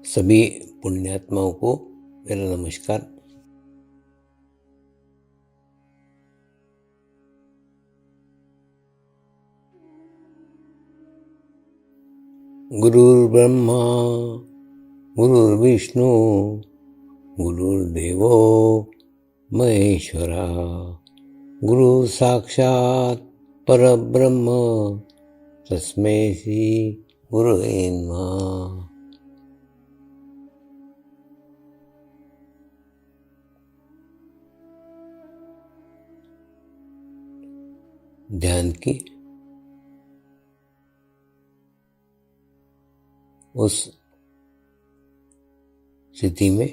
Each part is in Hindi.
सभी पुण्यात्माओं को मेरा नमस्कार। गुरुर्ब्रह्मा गुरुर्विष्णु गुरुर्देवो महेश्वरा, गुरु साक्षात् परब्रह्म तस्मै श्री गुरुवे नमः। ध्यान की उस स्थिति में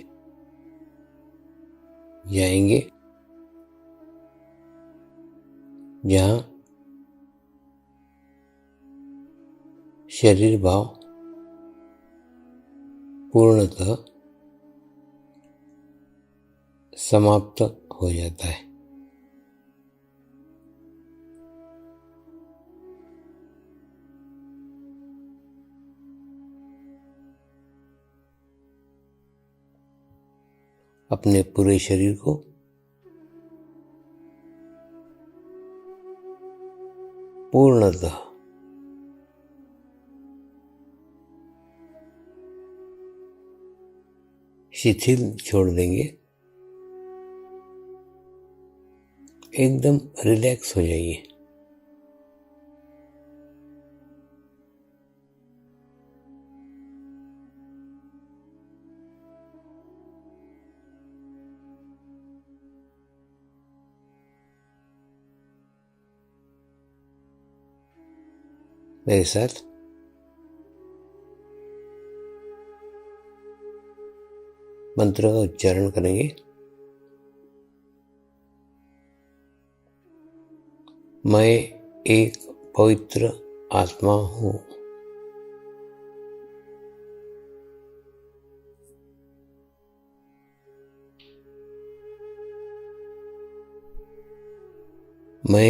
जाएंगे जहाँ शरीर भाव पूर्णतः समाप्त हो जाता है। अपने पूरे शरीर को पूर्णतः शिथिल छोड़ देंगे, एकदम रिलैक्स हो जाइए। मेरे साथ मंत्र का उच्चारण करेंगे। मैं एक पवित्र आत्मा हूँ। मैं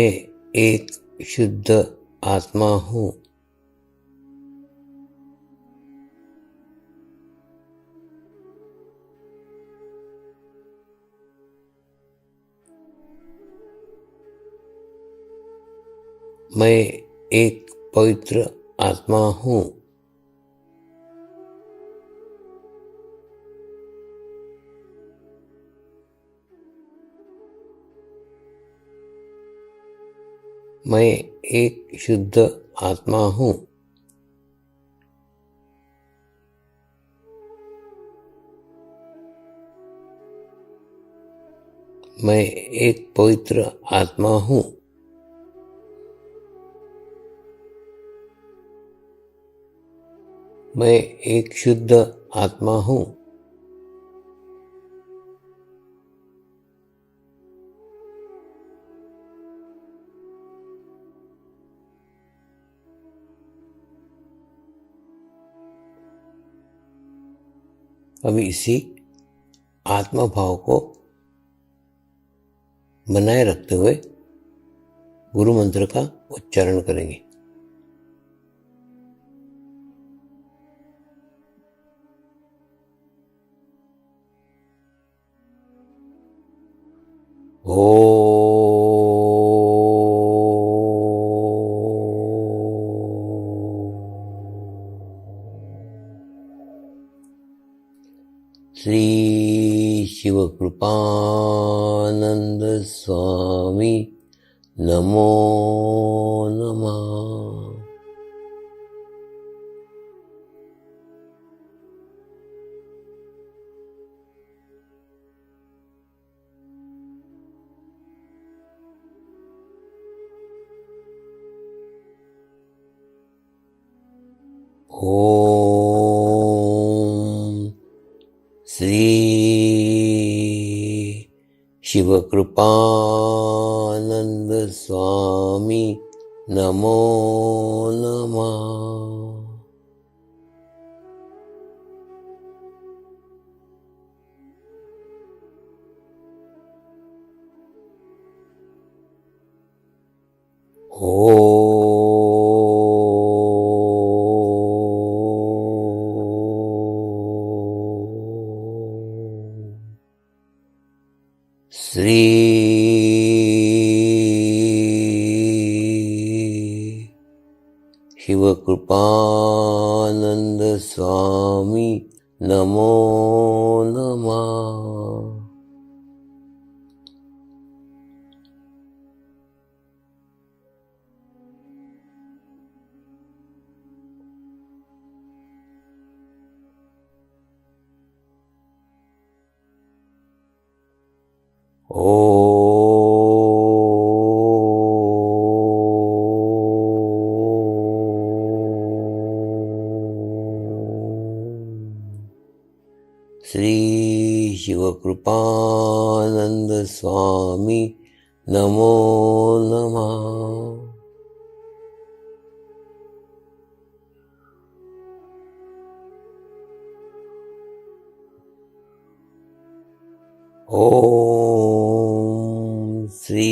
एक शुद्ध आत्मा हूँ। मैं एक पवित्र आत्मा हूँ। मैं एक शुद्ध आत्मा हूँ। मैं एक पवित्र आत्मा हूँ। मैं एक शुद्ध आत्मा हूँ। अभी इसी आत्मा भाव को बनाए रखते हुए गुरु मंत्र का उच्चारण करेंगे। श्री शिवकृपानंद स्वामी नमो नमः। ओम श्री शिवकृपानंद स्वामी नमो नमः। शिवकृपानन्द स्वामी नमो नमः। श्री शिवकृपानन्द स्वामी नमो नमः। ओम श्री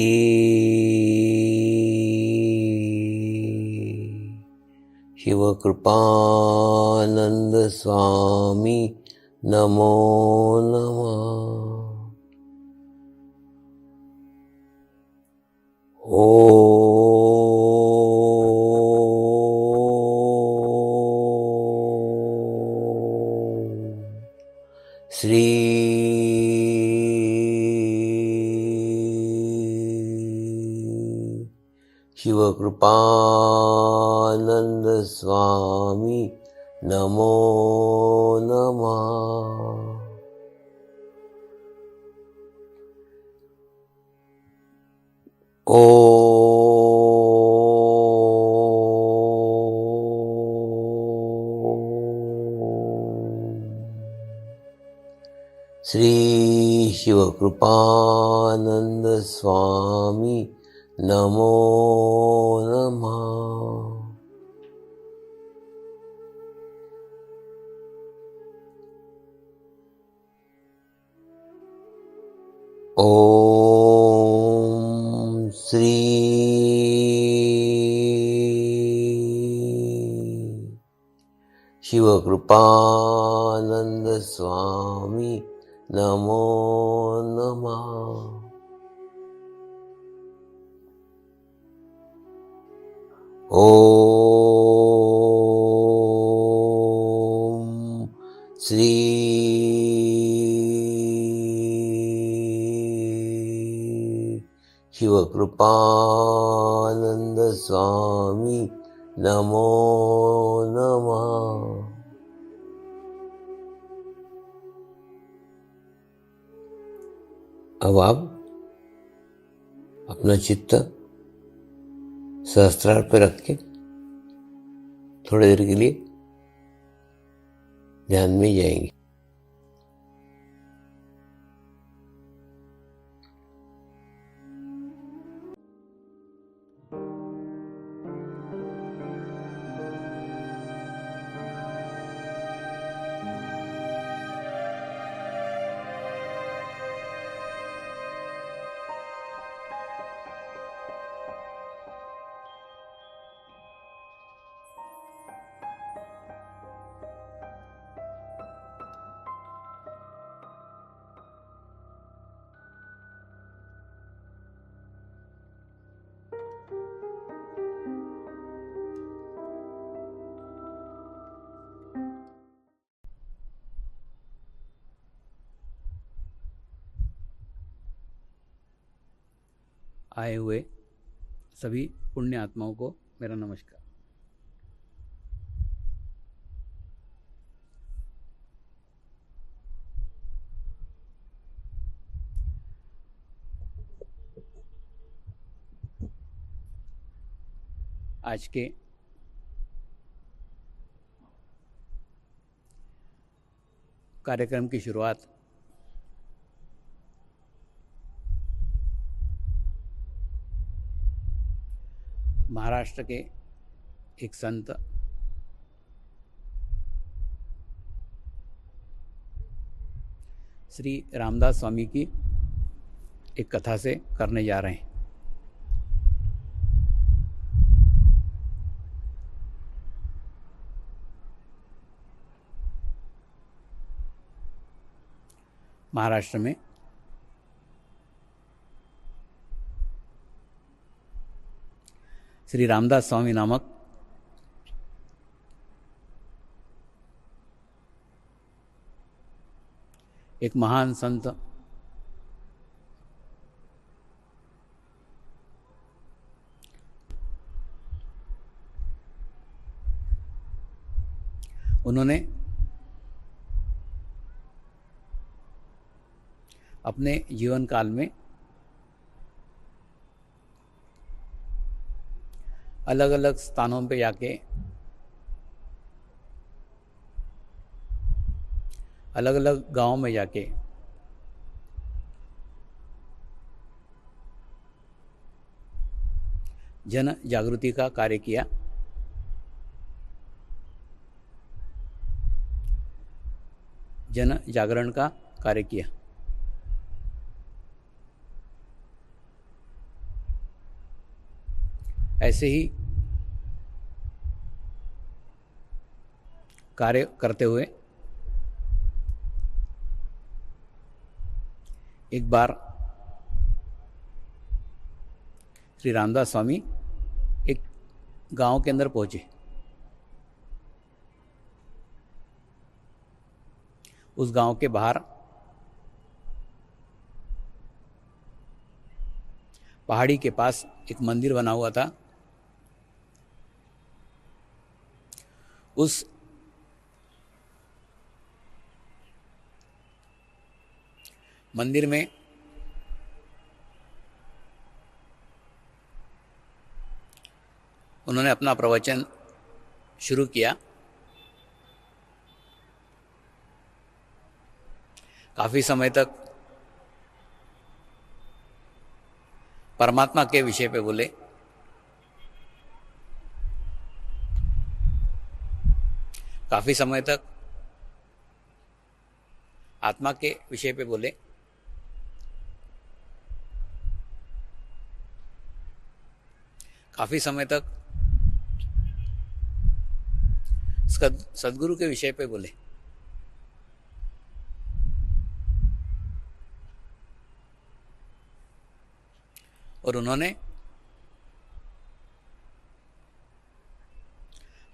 शिवकृपानन्द स्वामी नमो नमः। श्री शिवकृपानन्द स्वामी नमो नमः। श्री शिवकृपानन्द स्वामी नमो नमः। ओम श्री शिवकृपानन्द स्वामी नमो नमः। ओम श्री शिवकृपानन्द स्वामी नमो नमः। अब आप अपना चित्त सहस्त्रार पर रख के थोड़ी देर के लिए ध्यान में जाएंगे। आए हुए सभी पुण्य आत्माओं को मेरा नमस्कार। आज के कार्यक्रम की शुरुआत महाराष्ट्र के एक संत श्री रामदास स्वामी की एक कथा से करने जा रहे हैं। महाराष्ट्र में श्री रामदास स्वामी नामक एक महान संत उन्होंने अपने जीवन काल में अलग अलग स्थानों पे जाके अलग अलग गांवों में जाके जन जागृति का कार्य किया। जन जागरण का कार्य किया। ऐसे ही कार्य करते हुए एक बार श्री रामदास स्वामी एक गांव के अंदर पहुंचे। उस गांव के बाहर पहाड़ी के पास एक मंदिर बना हुआ था। उस मंदिर में उन्होंने अपना प्रवचन शुरू किया। काफी समय तक परमात्मा के विषय पे बोले। काफी समय तक आत्मा के विषय पे बोले। काफी समय तक सद्गुरु के विषय पे बोले। और उन्होंने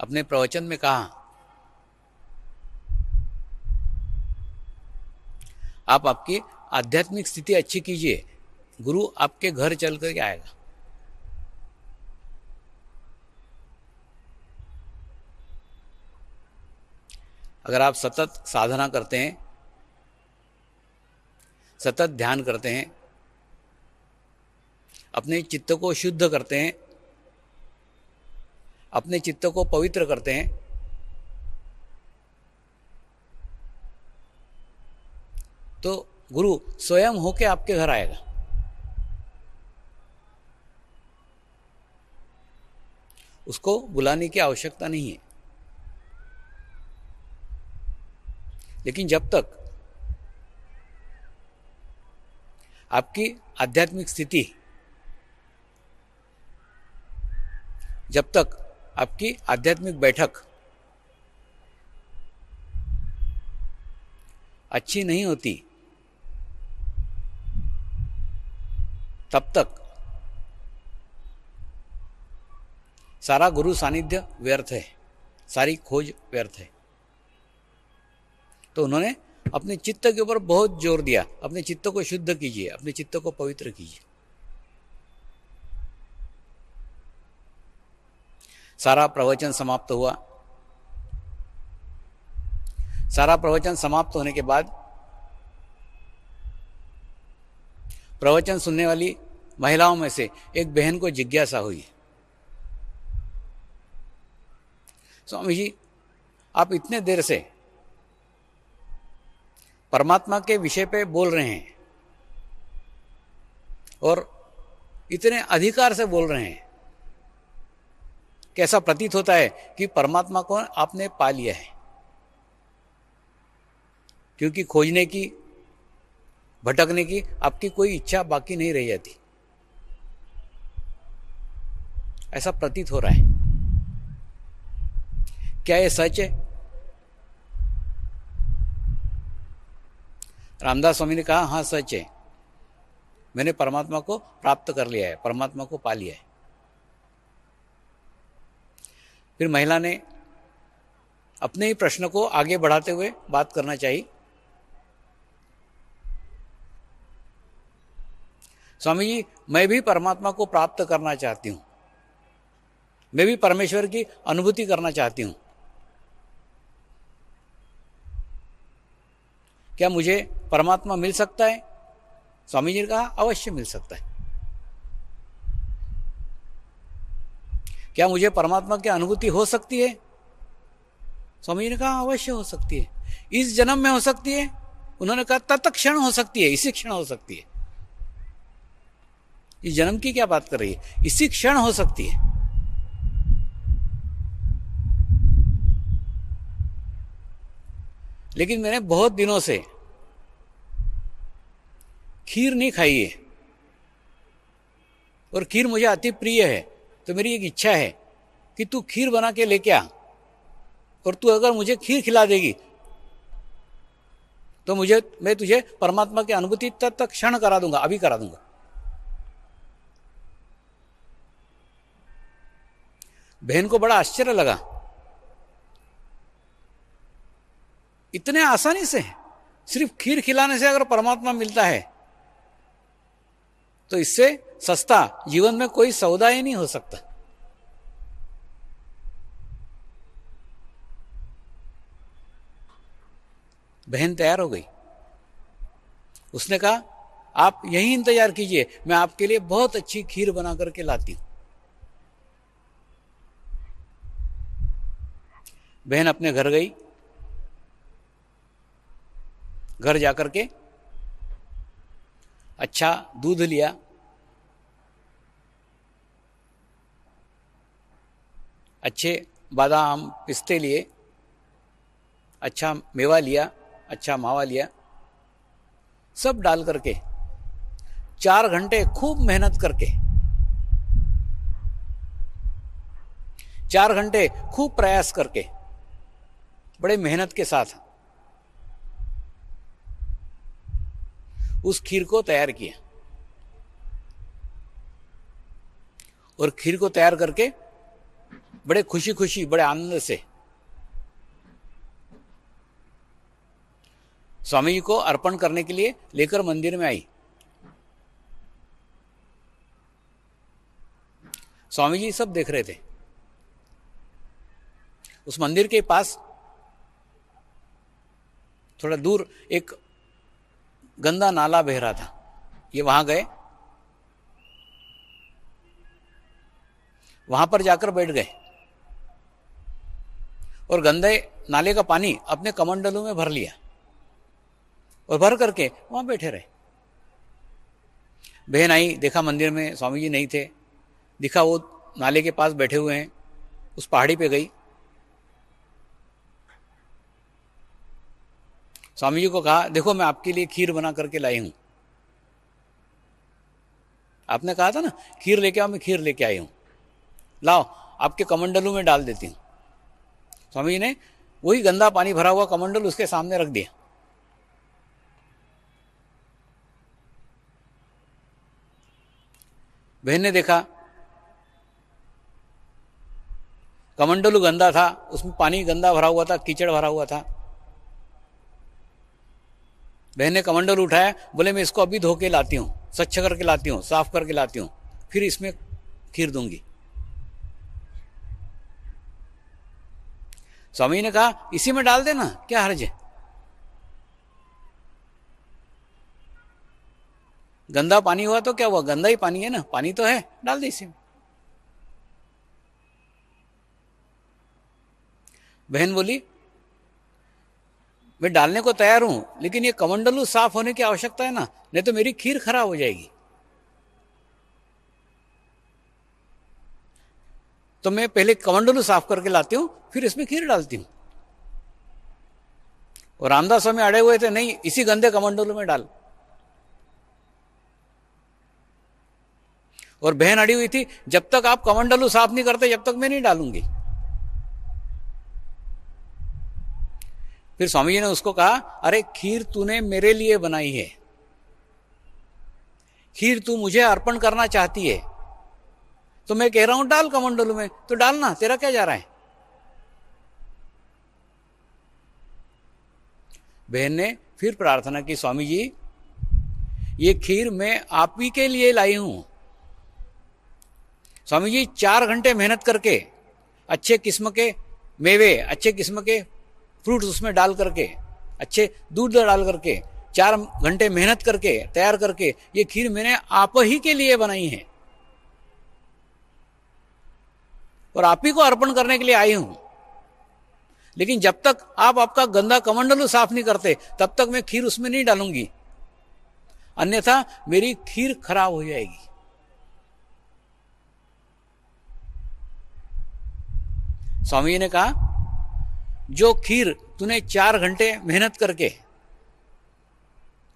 अपने प्रवचन में कहा, आप आपकी आध्यात्मिक स्थिति अच्छी कीजिए, गुरु आपके घर चल कर आएगा। अगर आप सतत साधना करते हैं, सतत ध्यान करते हैं, अपने चित्त को शुद्ध करते हैं, अपने चित्त को पवित्र करते हैं, तो गुरु स्वयं होके आपके घर आएगा। उसको बुलाने की आवश्यकता नहीं है। लेकिन जब तक आपकी आध्यात्मिक स्थिति, जब तक आपकी आध्यात्मिक बैठक अच्छी नहीं होती, तब तक सारा गुरु सानिध्य व्यर्थ है, सारी खोज व्यर्थ है। तो उन्होंने अपने चित्त के ऊपर बहुत जोर दिया। अपने चित्त को शुद्ध कीजिए, अपने चित्त को पवित्र कीजिए। सारा प्रवचन समाप्त हुआ। सारा प्रवचन समाप्त होने के बाद प्रवचन सुनने वाली महिलाओं में से एक बहन को जिज्ञासा हुई, स्वामी जी, आप इतने देर से परमात्मा के विषय पे बोल रहे हैं और इतने अधिकार से बोल रहे हैं, कैसा प्रतीत होता है कि परमात्मा को आपने पा लिया है, क्योंकि खोजने की, भटकने की आपकी कोई इच्छा बाकी नहीं रह जाती। ऐसा प्रतीत हो रहा है। क्या ये सच है? रामदास स्वामी ने कहा, हाँ सच है, मैंने परमात्मा को प्राप्त कर लिया है, परमात्मा को पा लिया है। फिर महिला ने अपने ही प्रश्न को आगे बढ़ाते हुए बात करना चाहिए। स्वामी जी, मैं भी परमात्मा को प्राप्त करना चाहती हूँ, मैं भी परमेश्वर की अनुभूति करना चाहती हूँ, क्या मुझे परमात्मा मिल सकता है? स्वामी जी ने कहा अवश्य मिल सकता है। क्या मुझे परमात्मा की अनुभूति हो सकती है? स्वामी जी ने कहा अवश्य हो सकती है। इस जन्म में हो सकती है? उन्होंने कहा तत्क्षण हो सकती है, इसी क्षण हो सकती है। इस जन्म की क्या बात कर रही है, इसी क्षण हो सकती है। लेकिन मैंने बहुत दिनों से खीर नहीं खाई है और खीर मुझे अति प्रिय है, तो मेरी एक इच्छा है कि तू खीर बना के लेके आ, और तू अगर मुझे खीर खिला देगी तो मैं तुझे परमात्मा की अनुभूति तत्क्षण करा दूंगा, अभी करा दूंगा। बहन को बड़ा आश्चर्य लगा, इतने आसानी से सिर्फ खीर खिलाने से अगर परमात्मा मिलता है तो इससे सस्ता जीवन में कोई सौदा ही नहीं हो सकता। बहन तैयार हो गई। उसने कहा आप यहीं इंतजार कीजिए, मैं आपके लिए बहुत अच्छी खीर बना करके लाती हूं। बहन अपने घर गई। घर जाकर के अच्छा दूध लिया, अच्छे बादाम पिस्ते लिए, अच्छा मेवा लिया, अच्छा मावा लिया, सब डाल करके 4 घंटे खूब मेहनत करके, 4 घंटे खूब प्रयास करके, बड़े मेहनत के साथ उस खीर को तैयार किया। और खीर को तैयार करके बड़े खुशी खुशी, बड़े आनंद से स्वामी जी को अर्पण करने के लिए लेकर मंदिर में आई। स्वामी जी सब देख रहे थे। उस मंदिर के पास थोड़ा दूर एक गंदा नाला बह रहा था। ये वहां गए, वहां पर जाकर बैठ गए और गंदे नाले का पानी अपने कमंडलों में भर लिया और भर करके वहां बैठे रहे। बहन आई, देखा मंदिर में स्वामी जी नहीं थे, दिखा वो नाले के पास बैठे हुए हैं। उस पहाड़ी पे गई, स्वामी जी को कहा देखो मैं आपके लिए खीर बना करके लाई हूं। आपने कहा था ना खीर लेके आओ, मैं खीर लेके आई हूं, लाओ आपके कमंडलों में डाल देती हूं। स्वामी जी ने वही गंदा पानी भरा हुआ कमंडल उसके सामने रख दिया। बहन ने देखा कमंडलू गंदा था, उसमें पानी गंदा भरा हुआ था, कीचड़ भरा हुआ था। बहन ने कमंडल उठाया, बोले मैं इसको अभी धो के लाती हूँ, स्वच्छ करके लाती हूँ, साफ करके लाती हूँ, फिर इसमें खीर दूंगी। स्वामी ने कहा इसी में डाल देना, क्या हर्ज है, गंदा पानी हुआ तो क्या हुआ, गंदा ही पानी है ना, पानी तो है, डाल दे इसी में। बहन बोली मैं डालने को तैयार हूं, लेकिन ये कमंडलू साफ होने की आवश्यकता है ना, नहीं तो मेरी खीर खराब हो जाएगी। तो मैं पहले कमंडलू साफ करके लाती हूं, फिर इसमें खीर डालती हूं। और रामदास स्वामी अड़े हुए थे, नहीं इसी गंदे कमंडलू में डाल। और बहन अड़ी हुई थी, जब तक आप कमंडलू साफ नहीं करते जब तक मैं नहीं डालूंगी। फिर स्वामी जी ने उसको कहा अरे खीर तूने मेरे लिए बनाई है, खीर तू मुझे अर्पण करना चाहती है, तो मैं कह रहा हूं डाल कमंडलू में, तो डालना, तेरा क्या जा रहा है। बहन ने फिर प्रार्थना की, स्वामी जी ये खीर मैं आप ही के लिए लाई हूं। स्वामी जी 4 घंटे मेहनत करके अच्छे किस्म के मेवे, अच्छे किस्म के फ्रूट्स उसमें डाल करके, अच्छे दूध डाल करके 4 घंटे मेहनत करके तैयार करके ये खीर मैंने आप ही के लिए बनाई है और आप ही को अर्पण करने के लिए आई हूं। लेकिन जब तक आप आपका गंदा कमंडलू साफ नहीं करते तब तक मैं खीर उसमें नहीं डालूंगी, अन्यथा मेरी खीर खराब हो जाएगी। स्वामी जी ने कहा जो खीर तूने 4 घंटे मेहनत करके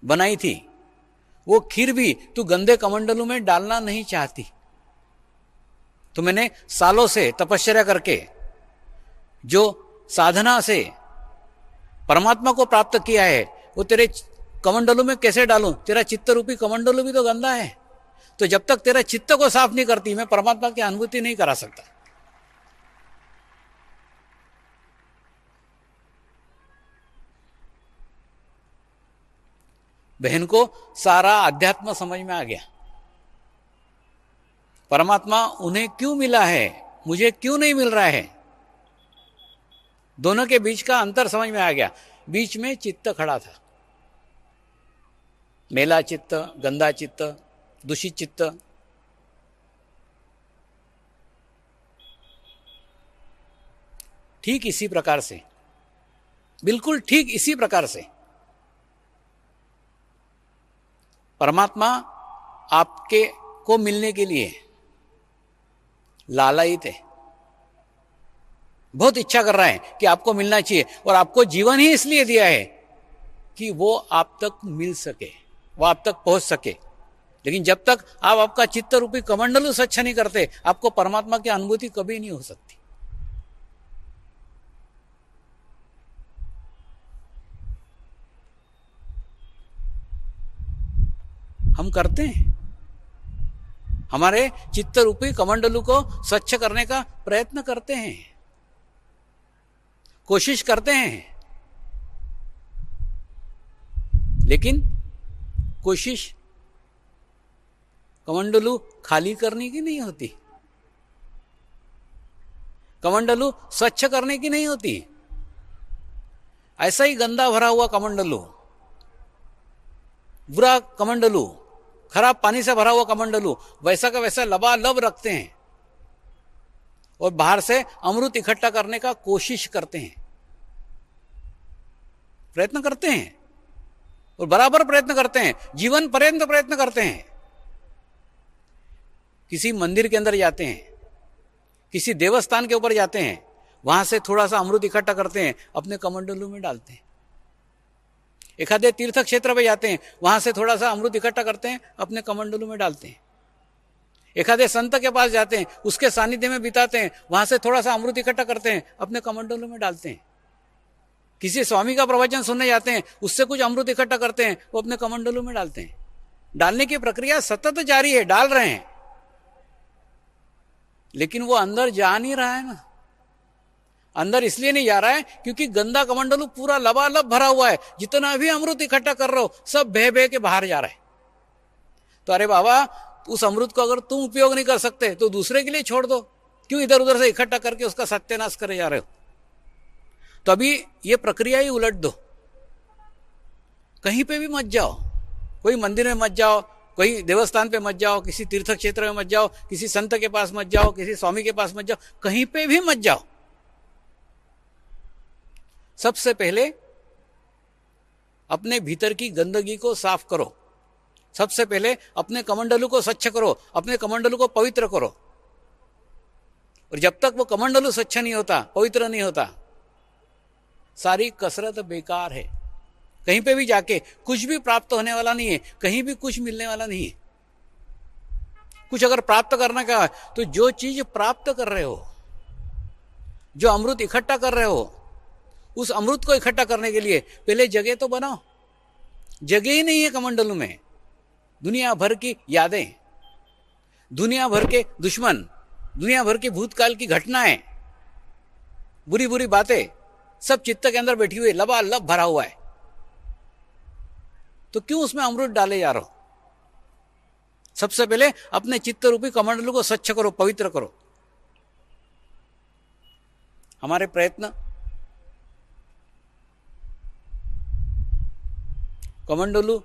बनाई थी वो खीर भी तू गंदे कमंडलू में डालना नहीं चाहती, तो मैंने सालों से तपश्चर्या करके जो साधना से परमात्मा को प्राप्त किया है वो तेरे कमंडलू में कैसे डालूं? तेरा चित्त रूपी कमंडलू भी तो गंदा है, तो जब तक तेरा चित्त को साफ नहीं करती मैं परमात्मा की अनुभूति नहीं करा सकता। बहन को सारा अध्यात्म समझ में आ गया, परमात्मा उन्हें क्यों मिला है, मुझे क्यों नहीं मिल रहा है। दोनों के बीच का अंतर समझ में आ गया। बीच में चित्त खड़ा था, मेला चित्त, गंदा चित्त, दूषित चित्त। ठीक इसी प्रकार से, बिल्कुल ठीक इसी प्रकार से परमात्मा आपके को मिलने के लिए लालायित है, बहुत इच्छा कर रहा है कि आपको मिलना चाहिए, और आपको जीवन ही इसलिए दिया है कि वो आप तक मिल सके, वो आप तक पहुंच सके। लेकिन जब तक आप आपका चित्त रूपी कमंडलू स्वच्छ नहीं करते आपको परमात्मा की अनुभूति कभी नहीं हो सकती। हम करते हैं, हमारे चित्त रूपी कमंडलू को स्वच्छ करने का प्रयत्न करते हैं, कोशिश करते हैं, लेकिन कोशिश कमंडलू खाली करने की नहीं होती, कमंडलू स्वच्छ करने की नहीं होती। ऐसा ही गंदा भरा हुआ कमंडलू, बुरा कमंडलू, खराब पानी से भरा हुआ कमंडलू वैसा का वैसा लबालब रखते हैं और बाहर से अमृत इकट्ठा करने का कोशिश करते हैं, प्रयत्न करते हैं और बराबर प्रयत्न करते हैं, जीवन पर्यंत प्रयत्न करते हैं। किसी मंदिर के अंदर जाते हैं, किसी देवस्थान के ऊपर जाते हैं, वहां से थोड़ा सा अमृत इकट्ठा करते हैं, अपने कमंडलू में डालते हैं। एखादे तीर्थ क्षेत्र पे जाते हैं, वहां से थोड़ा सा अमृत इकट्ठा करते हैं, अपने कमंडलू में डालते हैं। एखादे संत के पास जाते हैं, उसके सानिध्य में बिताते हैं, वहां से थोड़ा सा अमृत इकट्ठा करते हैं, अपने कमंडलू में डालते हैं। किसी स्वामी का प्रवचन सुनने जाते हैं, उससे कुछ अमृत इकट्ठा करते हैं, वो अपने कमंडलू में डालते हैं। डालने की प्रक्रिया सतत जारी है, डाल रहे हैं, लेकिन वो अंदर जा नहीं रहा है ना। अंदर इसलिए नहीं जा रहा है क्योंकि गंदा कमंडलू पूरा लबालब भरा हुआ है, जितना भी अमृत इकट्ठा कर रहे हो सब बह बह के बाहर जा रहा है। तो अरे बाबा, उस अमृत को अगर तुम उपयोग नहीं कर सकते तो दूसरे के लिए छोड़ दो, क्यों इधर उधर से इकट्ठा करके उसका सत्यानाश करे जा रहे हो। तो अभी ये प्रक्रिया ही उलट दो, कहीं पे भी मत जाओ, कोई मंदिर में मत जाओ, कोई देवस्थान पे मत जाओ, किसी तीर्थ क्षेत्र में मत जाओ, किसी संत के पास मत जाओ, किसी स्वामी के पास मत जाओ, कहीं पे भी मत जाओ। सबसे पहले अपने भीतर की गंदगी को साफ करो, सबसे पहले अपने कमंडलू को स्वच्छ करो, अपने कमंडलू को पवित्र करो। और जब तक वो कमंडलू स्वच्छ नहीं होता, पवित्र नहीं होता, सारी कसरत बेकार है। कहीं पे भी जाके कुछ भी प्राप्त होने वाला नहीं है, कहीं भी कुछ मिलने वाला नहीं है। कुछ अगर प्राप्त करने का है तो जो चीज प्राप्त कर रहे हो, जो अमृत इकट्ठा कर रहे हो, उस अमृत को इकट्ठा करने के लिए पहले जगह तो बनाओ। जगह ही नहीं है कमंडलू में, दुनिया भर की यादें, दुनिया भर के दुश्मन, दुनिया भर की भूतकाल की घटनाएं, बुरी बुरी बातें सब चित्त के अंदर बैठी हुई, लबालब भरा हुआ है। तो क्यों उसमें अमृत डाले जा रहे हो? सबसे पहले अपने चित्त रूपी कमंडलू को स्वच्छ करो, पवित्र करो। हमारे प्रयत्न कमंडलू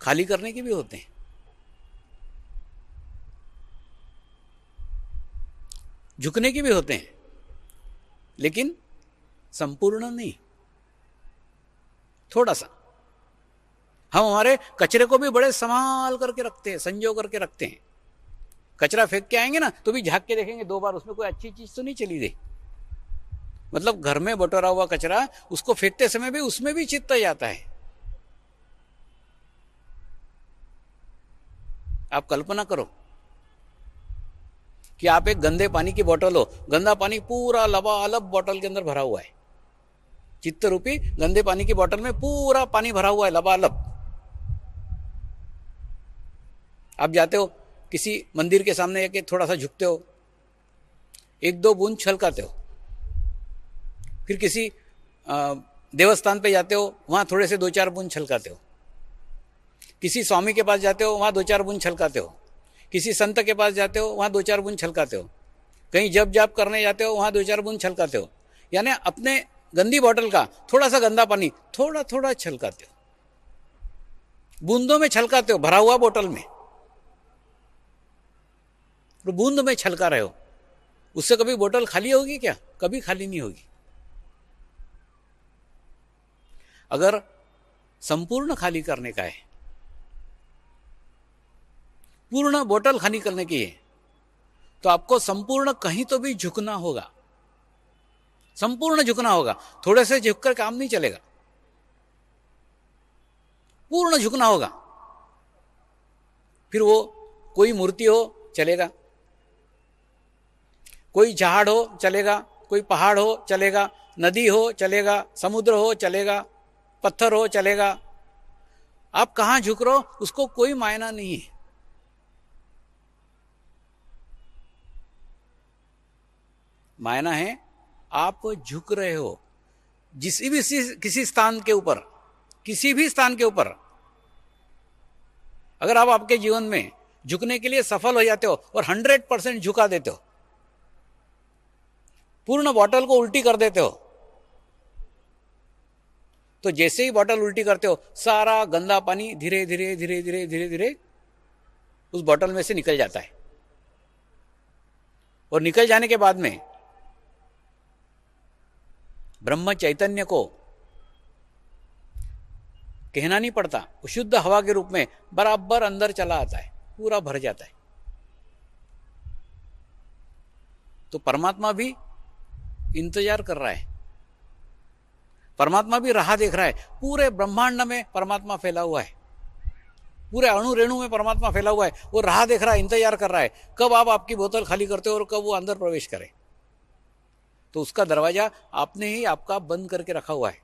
खाली करने के भी होते हैं, झुकने के भी होते हैं, लेकिन संपूर्ण नहीं, थोड़ा सा। हम हमारे कचरे को भी बड़े संभाल करके रखते हैं, संजो करके रखते हैं। कचरा फेंक के आएंगे ना तो भी झांक के देखेंगे 2 बार, उसमें कोई अच्छी चीज तो नहीं चली गई। मतलब घर में बटोरा हुआ कचरा, उसको फेंकते समय भी उसमें भी चित्त जाता है। आप कल्पना करो कि आप एक गंदे पानी की बोतल हो, गंदा पानी पूरा लबालब बोतल के अंदर भरा हुआ है, चित्त रूपी गंदे पानी की बोतल में पूरा पानी भरा हुआ है लबालब। आप जाते हो किसी मंदिर के सामने जाके थोड़ा सा झुकते हो, 1-2 बूंद छलकाते हो, फिर किसी देवस्थान पे जाते हो, वहां थोड़े से 2-4 बूंद छलकाते हो, किसी स्वामी के पास जाते हो, वहां 2-4 बूंद छलकाते हो, किसी संत के पास जाते हो, वहां 2-4 बूंद छलकाते हो, कहीं जप जाप करने जाते हो, वहां 2-4 बूंद छलकाते हो। यानी अपने गंदी बोतल का थोड़ा सा गंदा पानी थोड़ा थोड़ा छलकाते हो, बूंदों में छलकाते हो, भरा हुआ बोतल में, तो बूंद में छलका रहे हो। उससे कभी बोतल खाली होगी क्या? कभी खाली नहीं होगी। अगर संपूर्ण खाली करने का है, पूर्ण बोतल खाली करने की है, तो आपको संपूर्ण कहीं तो भी झुकना होगा, संपूर्ण झुकना होगा। थोड़े से झुककर काम नहीं चलेगा, पूर्ण झुकना होगा। फिर वो कोई मूर्ति हो चलेगा, कोई झाड़ हो चलेगा, कोई पहाड़ हो चलेगा, नदी हो चलेगा, समुद्र हो चलेगा, पत्थर हो चलेगा। आप कहां झुक रहे हो उसको कोई मायना नहीं है। मायना है आप झुक रहे हो किसी स्थान के ऊपर, किसी भी स्थान के ऊपर। अगर आप आपके जीवन में झुकने के लिए सफल हो जाते हो और 100% झुका देते हो, पूर्ण बॉटल को उल्टी कर देते हो, तो जैसे ही बॉटल उल्टी करते हो, सारा गंदा पानी धीरे धीरे धीरे धीरे धीरे धीरे उस बॉटल में से निकल जाता है। और निकल जाने के बाद में ब्रह्म चैतन्य को कहना नहीं पड़ता, वो शुद्ध हवा के रूप में बराबर अंदर चला आता है, पूरा भर जाता है। तो परमात्मा भी इंतजार कर रहा है, परमात्मा भी राह देख रहा है। पूरे ब्रह्मांड में परमात्मा फैला हुआ है, पूरे अणु रेणु में परमात्मा फैला हुआ है। वो राह देख रहा है, इंतजार कर रहा है कब आप आपकी बोतल खाली करते हो और कब वो अंदर प्रवेश करे। तो उसका दरवाजा आपने ही आपका बंद करके रखा हुआ है।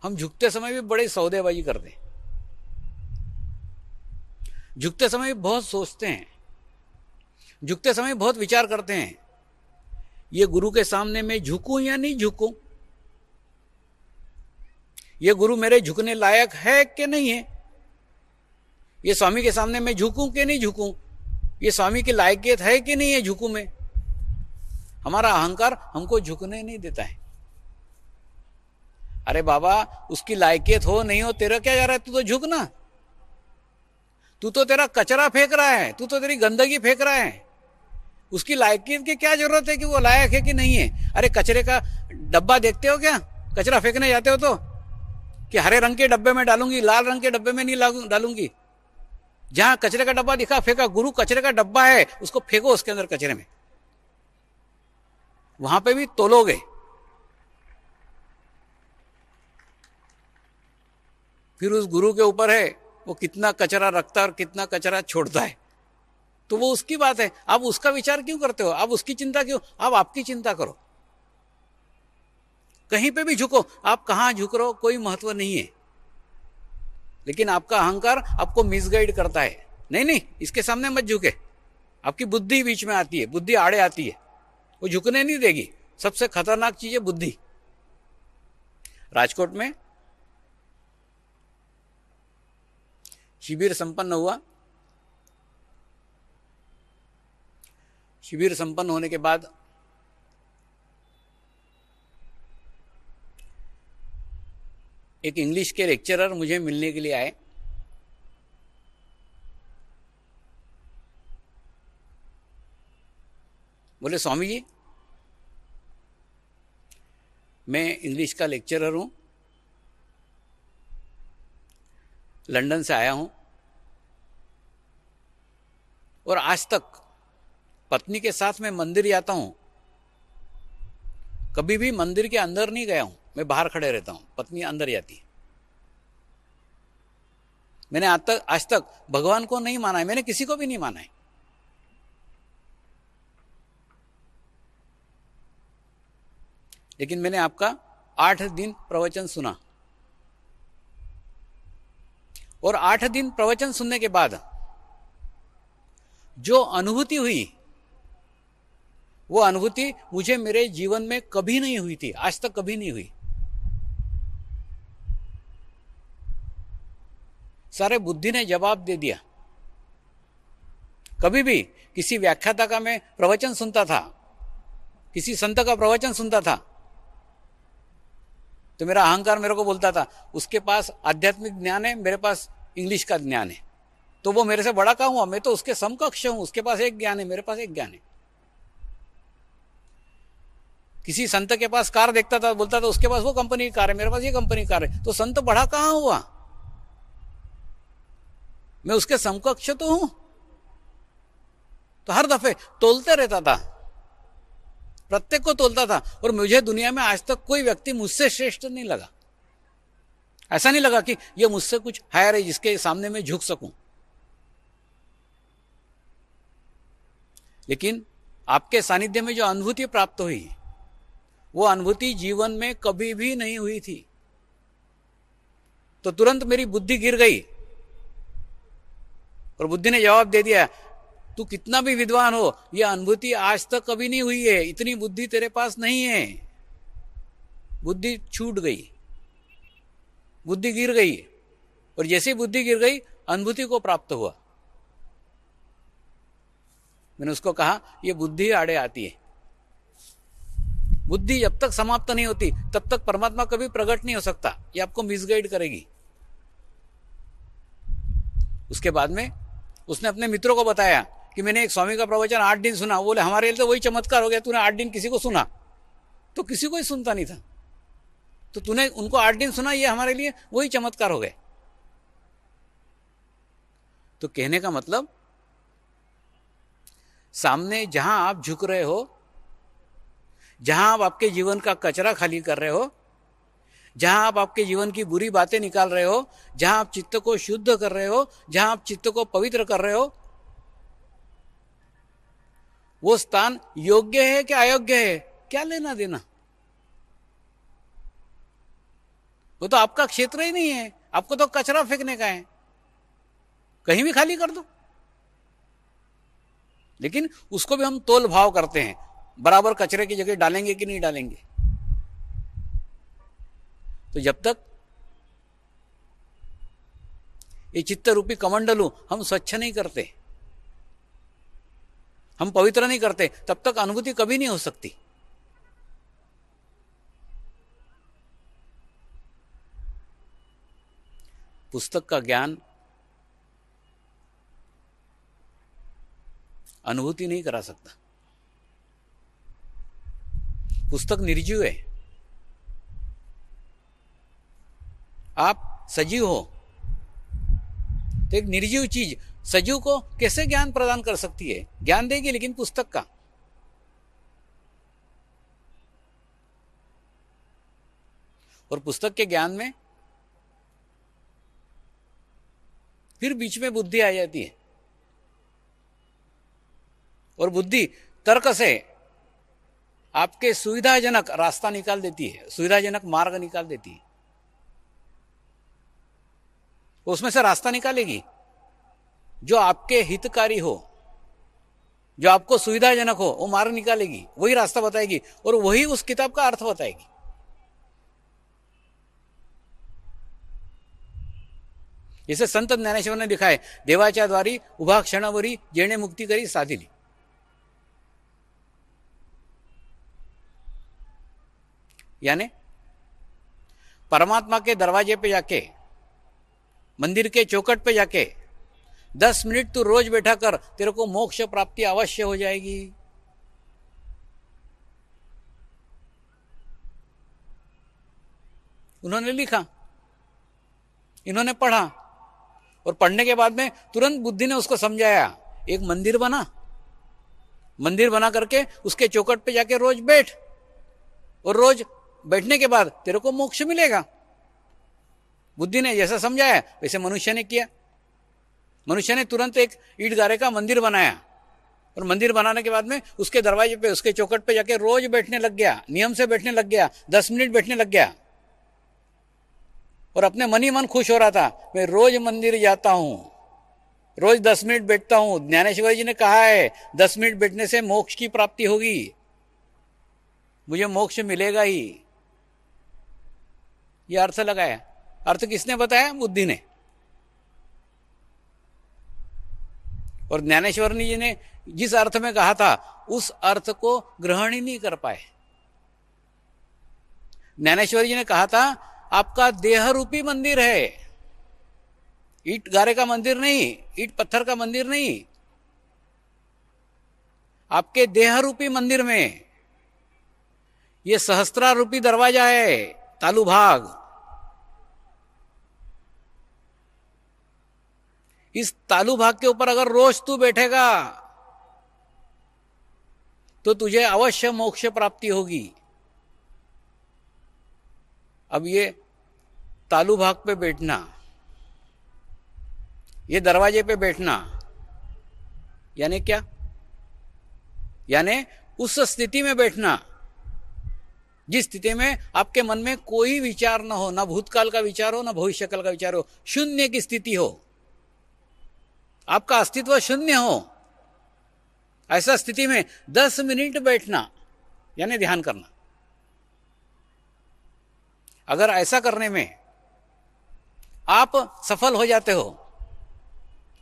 हम झुकते समय भी बड़े सौदेबाजी करते हैं, झुकते समय भी बहुत सोचते हैं, झुकते समय बहुत विचार करते हैं, ये गुरु के सामने मैं झुकूं या नहीं झुकूं, ये गुरु मेरे झुकने लायक है कि नहीं है, ये स्वामी के सामने मैं झुकूं कि नहीं झुकूं, ये स्वामी की लायकियत है कि नहीं है झुकूं में। हमारा अहंकार हमको झुकने नहीं देता है। अरे बाबा, उसकी लायकियत हो नहीं हो तेरा क्या जा रहा है, तू तो झुक ना, तू तो तेरा कचरा फेंक रहा है, तू तो तेरी गंदगी फेंक रहा है। उसकी लायकियत की क्या जरूरत है कि वो लायक है कि नहीं है। अरे कचरे का डब्बा देखते हो क्या, कचरा फेंकने जाते हो तो, कि हरे रंग के डब्बे में डालूंगी, लाल रंग के डब्बे में नहीं डालूंगी। जहां कचरे का डब्बा दिखा फेंका, गुरु कचरे का डब्बा है उसको फेंको उसके अंदर कचरे में, वहां पे भी तोलोगे। फिर उस गुरु के ऊपर है वो कितना कचरा रखता है और कितना कचरा छोड़ता है, तो वो उसकी बात है। आप उसका विचार क्यों करते हो, आप उसकी चिंता क्यों, आप आपकी चिंता करो। कहीं पे भी झुको, आप कहां झुक रहे हो कोई महत्व नहीं है, लेकिन आपका अहंकार आपको मिसगाइड करता है। नहीं नहीं, इसके सामने मत झुके। आपकी बुद्धि बीच में आती है, बुद्धि आड़े आती है, वो झुकने नहीं देगी। सबसे खतरनाक चीज है बुद्धि। राजकोट में शिविर संपन्न हुआ। शिविर संपन्न होने के बाद एक इंग्लिश के लेक्चरर मुझे मिलने के लिए आए। बोले, स्वामी जी, मैं इंग्लिश का लेक्चरर हूं, लंदन से आया हूं और आज तक पत्नी के साथ मैं मंदिर जाता हूं, कभी भी मंदिर के अंदर नहीं गया हूं, मैं बाहर खड़े रहता हूं, पत्नी अंदर जाती है। मैंने आज तक भगवान को नहीं माना है, मैंने किसी को भी नहीं माना है। लेकिन मैंने आपका 8 दिन प्रवचन सुना और 8 दिन प्रवचन सुनने के बाद जो अनुभूति हुई, वो अनुभूति मुझे मेरे जीवन में कभी नहीं हुई थी, आज तक कभी नहीं हुई। सारे बुद्धि ने जवाब दे दिया। कभी भी किसी व्याख्याता का मैं प्रवचन सुनता था, किसी संत का प्रवचन सुनता था, तो मेरा अहंकार मेरे को बोलता था उसके पास आध्यात्मिक ज्ञान है, मेरे पास इंग्लिश का ज्ञान है, तो वो मेरे से बड़ा कहाँ हुआ, मैं तो उसके समकक्ष हूं, उसके पास एक ज्ञान है, मेरे पास एक ज्ञान है। किसी संत के पास कार देखता था, बोलता था उसके पास वो कंपनी की कार है, मेरे पास ये कंपनी की कार है, तो संत बड़ा कहाँ हुआ, मैं उसके समकक्ष तो हूं। तो हर दफे तोलते रहता था, प्रत्येक को तोलता था, और मुझे दुनिया में आज तक कोई व्यक्ति मुझसे श्रेष्ठ नहीं लगा। ऐसा नहीं लगा कि यह मुझसे कुछ हायर है जिसके सामने मैं झुक सकूं। लेकिन आपके सानिध्य में जो अनुभूति प्राप्त हुई, वो अनुभूति जीवन में कभी भी नहीं हुई थी। तो तुरंत मेरी बुद्धि गिर गई और बुद्धि ने जवाब दे दिया, तू कितना भी विद्वान हो, यह अनुभूति आज तक कभी नहीं हुई है, इतनी बुद्धि तेरे पास नहीं है। बुद्धि छूट गई, बुद्धि गिर गई, और जैसे बुद्धि गिर गई अनुभूति को प्राप्त हुआ। मैंने उसको कहा, यह बुद्धि आड़े आती है। बुद्धि जब तक समाप्त नहीं होती तब तक परमात्मा कभी प्रकट नहीं हो सकता, ये आपको मिसगाइड करेगी। उसके बाद में उसने अपने मित्रों को बताया कि मैंने एक स्वामी का प्रवचन 8 दिन सुना। बोले, हमारे लिए तो वही चमत्कार हो गया, तूने 8 दिन किसी को सुना, तो किसी को ही सुनता नहीं था, तो तूने उनको 8 दिन सुना, ये हमारे लिए वही चमत्कार हो गए। तो कहने का मतलब, सामने जहां आप झुक रहे हो, जहां आप आपके जीवन का कचरा खाली कर रहे हो, जहां आप आपके जीवन की बुरी बातें निकाल रहे हो, जहां आप चित्त को शुद्ध कर रहे हो, जहां आप चित्त को पवित्र कर रहे हो, वो स्थान योग्य है कि अयोग्य है, क्या लेना देना। वो तो आपका क्षेत्र ही नहीं है, आपको तो कचरा फेंकने का है, कहीं भी खाली कर दो। लेकिन उसको भी हम तोल भाव करते हैं, बराबर कचरे की जगह डालेंगे कि नहीं डालेंगे। तो जब तक ये चित्त रूपी कमंडलू हम स्वच्छ नहीं करते, हम पवित्र नहीं करते, तब तक अनुभूति कभी नहीं हो सकती। पुस्तक का ज्ञान अनुभूति नहीं करा सकता। पुस्तक निर्जीव है, आप सजीव हो, तो एक निर्जीव चीज सजीव को कैसे ज्ञान प्रदान कर सकती है? ज्ञान देगी, लेकिन पुस्तक का। और पुस्तक के ज्ञान में फिर बीच में बुद्धि आ जाती है, और बुद्धि तर्क से आपके सुविधाजनक रास्ता निकाल देती है, सुविधाजनक मार्ग निकाल देती है। उसमें से रास्ता निकालेगी जो आपके हितकारी हो, जो आपको सुविधाजनक हो, वो मार्ग निकालेगी, वही रास्ता बताएगी, और वही उस किताब का अर्थ बताएगी। जैसे संत ज्ञानेश्वर ने लिखा है, देवाच्या द्वारी उभा क्षणवरी जेणे मुक्ती करी साधिली. यानी परमात्मा के दरवाजे पे जाके, मंदिर के चौखट पे जाके 10 मिनट तू रोज बैठा कर, तेरे को मोक्ष प्राप्ति अवश्य हो जाएगी. उन्होंने लिखा, इन्होंने पढ़ा, और पढ़ने के बाद में तुरंत बुद्धि ने उसको समझाया. एक मंदिर बना, मंदिर बना करके उसके चौखट पे जाके रोज बैठ, और रोज बैठने के बाद तेरे को मोक्ष मिलेगा. बुद्धि ने जैसा समझाया वैसे मनुष्य ने किया. मनुष्य ने तुरंत एक ईट गारे का मंदिर बनाया, और मंदिर बनाने के बाद में उसके दरवाजे पे, उसके चौखट पे जाके रोज बैठने लग गया, नियम से बैठने लग गया, 10 मिनट बैठने लग गया, और अपने मन ही मन खुश हो रहा था. मैं रोज मंदिर जाता हूं, रोज 10 मिनट बैठता हूं. ज्ञानेश्वर जी ने कहा है 10 मिनट बैठने से मोक्ष की प्राप्ति होगी, मुझे मोक्ष मिलेगा ही. यह अर्थ लगाया. अर्थ किसने बताया? बुद्धि ने. और ज्ञानेश्वर जी ने जिस अर्थ में कहा था उस अर्थ को ग्रहण ही नहीं कर पाए. ज्ञानेश्वर जी ने कहा था आपका देह रूपी मंदिर है, ईट गारे का मंदिर नहीं, ईट पत्थर का मंदिर नहीं. आपके देह रूपी मंदिर में ये सहस्त्रार रूपी दरवाजा है, तालु भाग. इस तालु भाग के ऊपर अगर रोज तू बैठेगा तो तुझे अवश्य मोक्ष प्राप्ति होगी. अब ये तालु भाग पे बैठना, ये दरवाजे पे बैठना, यानी क्या? यानी उस स्थिति में बैठना जिस स्थिति में आपके मन में कोई विचार ना हो, ना भूतकाल का विचार हो, ना भविष्यकाल का विचार हो, शून्य की स्थिति हो, आपका अस्तित्व शून्य हो. ऐसा स्थिति में 10 मिनट बैठना यानी ध्यान करना. अगर ऐसा करने में आप सफल हो जाते हो,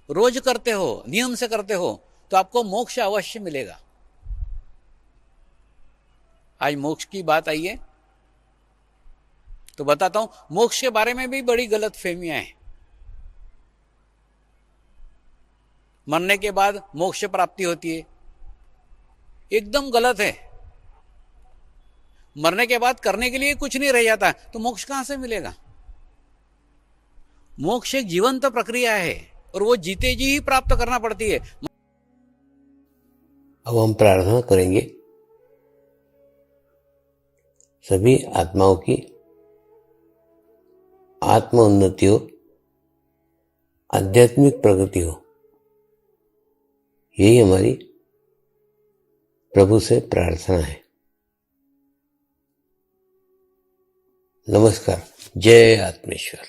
रोज करते हो, नियम से करते हो, तो आपको मोक्ष अवश्य मिलेगा. आज मोक्ष की बात आई है तो बताता हूं. मोक्ष के बारे में भी बड़ी गलत फहमियां हैं. मरने के बाद मोक्ष प्राप्ति होती है, एकदम गलत है. मरने के बाद करने के लिए कुछ नहीं रह जाता, तो मोक्ष कहां से मिलेगा? मोक्ष एक जीवंत प्रक्रिया है और वो जीते जी ही प्राप्त करना पड़ती है. अब हम प्रार्थना करेंगे सभी आत्माओं की आत्म उन्नति हो, आध्यात्मिक प्रगति हो, यही हमारी प्रभु से प्रार्थना है. नमस्कार. जय आत्मेश्वर.